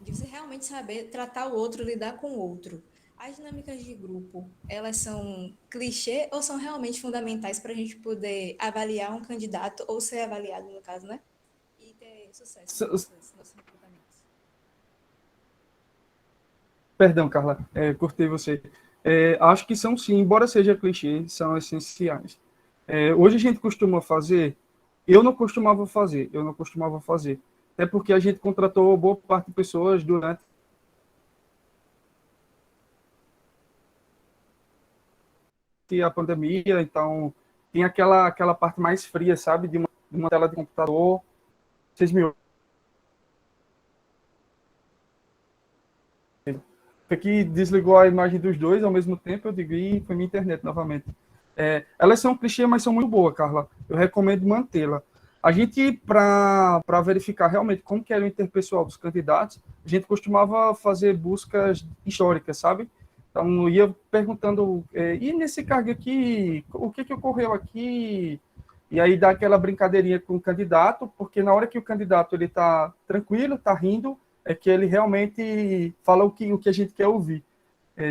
de você realmente saber tratar o outro, lidar com o outro. As dinâmicas de grupo, elas são clichê ou são realmente fundamentais para a gente poder avaliar um candidato ou ser avaliado, no caso, né? E ter sucesso nos recrutamentos. Perdão, Carla, cortei você. Acho que são sim, embora seja clichê, são essenciais. Hoje a gente costuma fazer, eu não costumava fazer, até porque a gente contratou boa parte de pessoas durante a pandemia, então tem aquela parte mais fria, sabe, de uma tela de computador. Vocês me aqui desligou a imagem dos dois ao mesmo tempo, eu digo, e foi minha internet novamente. Elas são clichê, mas são muito boas, Carla. Eu recomendo mantê-la. A gente, para verificar realmente como que era o interpessoal dos candidatos, a gente costumava fazer buscas históricas, sabe? Então, eu ia perguntando, e nesse cargo aqui, o que ocorreu aqui? E aí dá aquela brincadeirinha com o candidato, porque na hora que o candidato ele está tranquilo, está rindo, é que ele realmente fala o que a gente quer ouvir.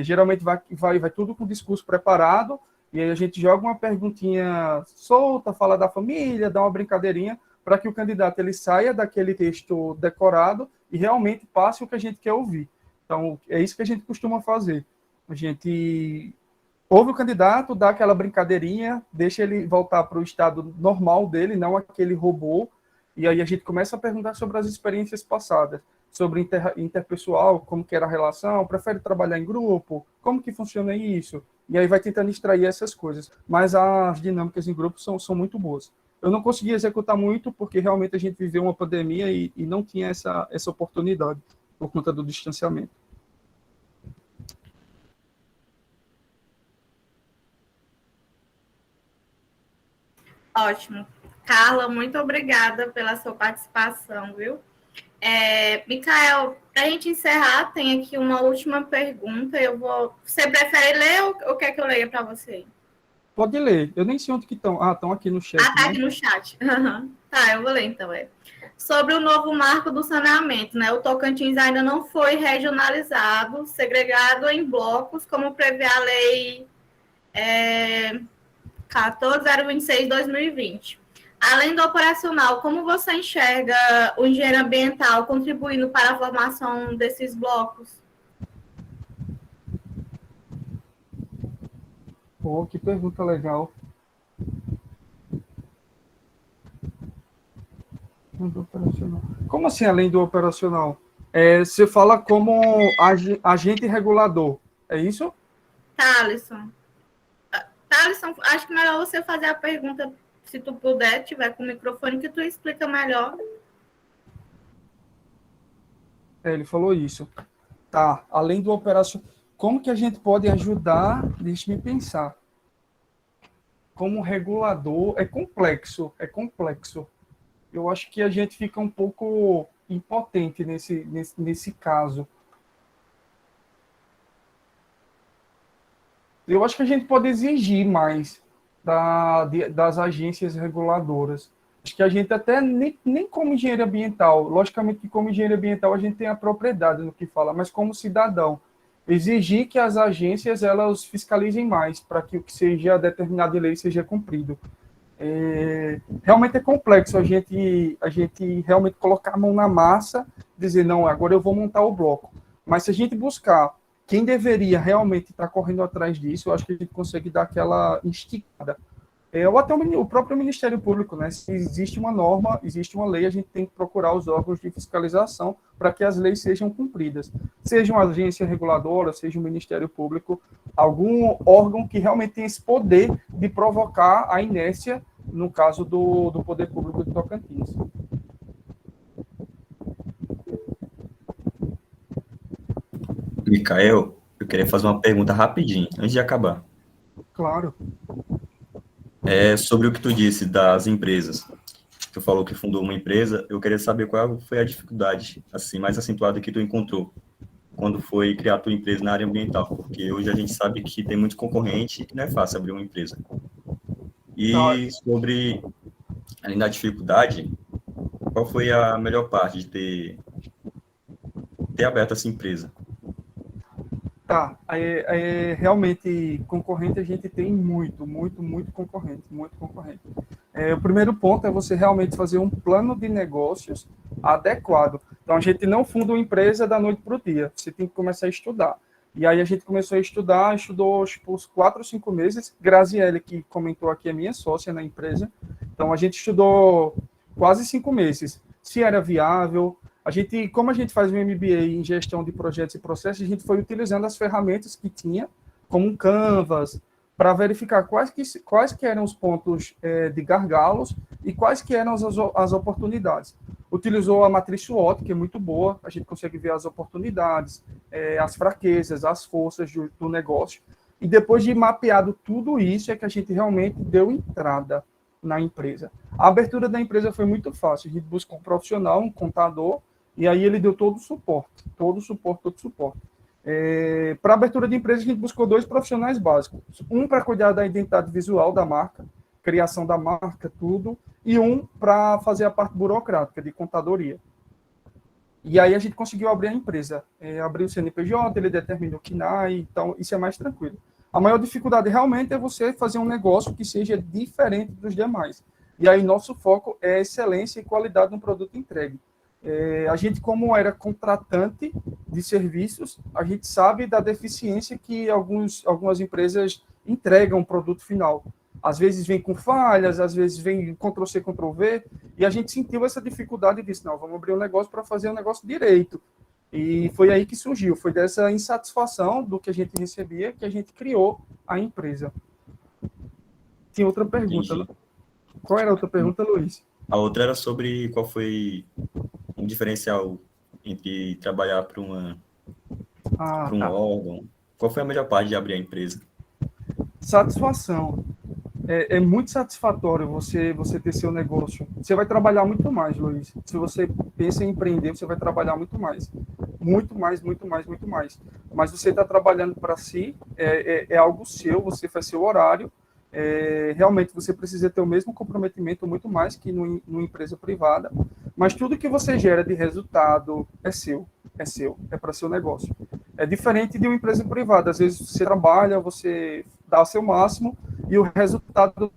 Geralmente vai tudo com o discurso preparado, e aí a gente joga uma perguntinha solta, fala da família, dá uma brincadeirinha, para que o candidato ele saia daquele texto decorado e realmente passe o que a gente quer ouvir. Então, é isso que a gente costuma fazer. A gente ouve o candidato, dá aquela brincadeirinha, deixa ele voltar para o estado normal dele, não aquele robô, e aí a gente começa a perguntar sobre as experiências passadas, sobre interpessoal, como que era a relação, prefere trabalhar em grupo, como que funciona isso, e aí vai tentando extrair essas coisas. Mas as dinâmicas em grupo são muito boas. Eu não consegui executar muito, porque realmente a gente viveu uma pandemia e não tinha essa oportunidade, por conta do distanciamento. Ótimo. Carla, muito obrigada pela sua participação, viu? Micael, para a gente encerrar, tem aqui uma última pergunta. Você prefere ler ou quer que eu leia para você? Pode ler. Eu nem sei onde que estão. Estão aqui no chat. Tá aqui no chat. Tá, eu vou ler então. Sobre o novo marco do saneamento, né? O Tocantins ainda não foi regionalizado, segregado em blocos, como prevê a lei 14.026/2020. Além do operacional, como você enxerga o engenheiro ambiental contribuindo para a formação desses blocos? Pô, que pergunta legal. Como assim, além do operacional? Você fala como agente regulador, é isso? Thalisson, acho que melhor você fazer a pergunta, se tu puder, tiver com o microfone, que tu explica melhor. Ele falou isso. Tá, além do operacional, como que a gente pode ajudar? Deixa-me pensar. Como regulador, é complexo. Eu acho que a gente fica um pouco impotente nesse caso. Eu acho que a gente pode exigir mais das agências reguladoras. Acho que a gente até nem como engenheiro ambiental, logicamente que como engenheiro ambiental a gente tem a propriedade no que fala, mas como cidadão, exigir que as agências elas fiscalizem mais para que o que seja determinado em lei seja cumprido. Realmente é complexo a gente realmente colocar a mão na massa, dizer, não, agora eu vou montar o bloco. Mas se a gente buscar quem deveria realmente estar correndo atrás disso, eu acho que a gente consegue dar aquela instigada. Ou até o próprio Ministério Público, né? Se existe uma norma, existe uma lei, a gente tem que procurar os órgãos de fiscalização para que as leis sejam cumpridas. Seja uma agência reguladora, seja um Ministério Público, algum órgão que realmente tem esse poder de provocar a inércia no caso do Poder Público de Tocantins. Micael, eu queria fazer uma pergunta rapidinho, antes de acabar. Claro. É sobre o que tu disse das empresas. Tu falou que fundou uma empresa, eu queria saber qual foi a dificuldade, assim, mais acentuada que tu encontrou quando foi criar tua empresa na área ambiental, porque hoje a gente sabe que tem muito concorrente e que não é fácil abrir uma empresa. E sobre, além da dificuldade, qual foi a melhor parte de ter aberto essa empresa? Tá, realmente concorrente a gente tem muito concorrente, muito concorrente. O primeiro ponto é você realmente fazer um plano de negócios adequado. Então a gente não funda uma empresa da noite para o dia, você tem que começar a estudar. E aí a gente começou a estudar, estudou por 4 ou 5 meses. Graziele, que comentou aqui, é minha sócia na empresa. Então a gente estudou quase 5 meses. Se era viável. Como a gente faz um MBA em gestão de projetos e processos, a gente foi utilizando as ferramentas que tinha, como um Canvas, para verificar quais que eram os pontos de gargalos e quais que eram as oportunidades. Utilizou a matriz SWOT, que é muito boa, a gente consegue ver as oportunidades, as fraquezas, as forças do negócio, e depois de mapeado tudo isso, é que a gente realmente deu entrada na empresa. A abertura da empresa foi muito fácil, a gente buscou um profissional, um contador, e aí ele deu todo o suporte. Para a abertura de empresa, a gente buscou 2 profissionais básicos. Um para cuidar da identidade visual da marca, criação da marca, tudo, e um para fazer a parte burocrática, de contadoria. E aí a gente conseguiu abrir a empresa. Abriu o CNPJ, ele determinou o KNAI, então isso é mais tranquilo. A maior dificuldade realmente é você fazer um negócio que seja diferente dos demais. E aí nosso foco é excelência e qualidade no produto entregue. A gente, como era contratante de serviços, a gente sabe da deficiência que algumas empresas entregam o produto final. Às vezes vem com falhas, às vezes vem Ctrl-C, Ctrl-V, e a gente sentiu essa dificuldade e disse, não, vamos abrir um negócio para fazer um negócio direito. E foi aí que surgiu, foi dessa insatisfação do que a gente recebia que a gente criou a empresa. Tinha outra pergunta, Entendi. Qual era a outra pergunta, Luiz? A outra era sobre qual foi um diferencial entre trabalhar para um Tá. órgão. Qual foi a melhor parte de abrir a empresa? Satisfação. É muito satisfatório você ter seu negócio. Você vai trabalhar muito mais, Luiz. Se você pensa em empreender, você vai trabalhar muito mais. Muito mais. Mas você está trabalhando para si, é algo seu, você faz seu horário. Realmente você precisa ter o mesmo comprometimento, muito mais que numa empresa privada. Mas tudo que você gera de resultado é seu, é para seu negócio. É diferente de uma empresa privada. Às vezes você trabalha, você dá o seu máximo e o resultado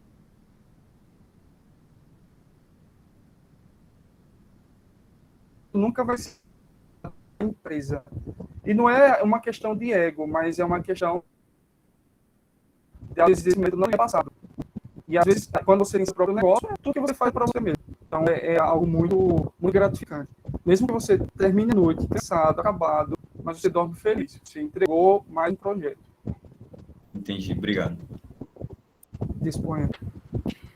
nunca vai ser da empresa. E não é uma questão de ego, mas é uma questão de desenvolvimento não é passado. E às vezes, quando você tem seu próprio negócio, é tudo que você faz para você mesmo. Então é algo muito gratificante. Mesmo que você termine a noite cansado, acabado, mas você dorme feliz. Você entregou mais um projeto. Entendi, obrigado. Disponha.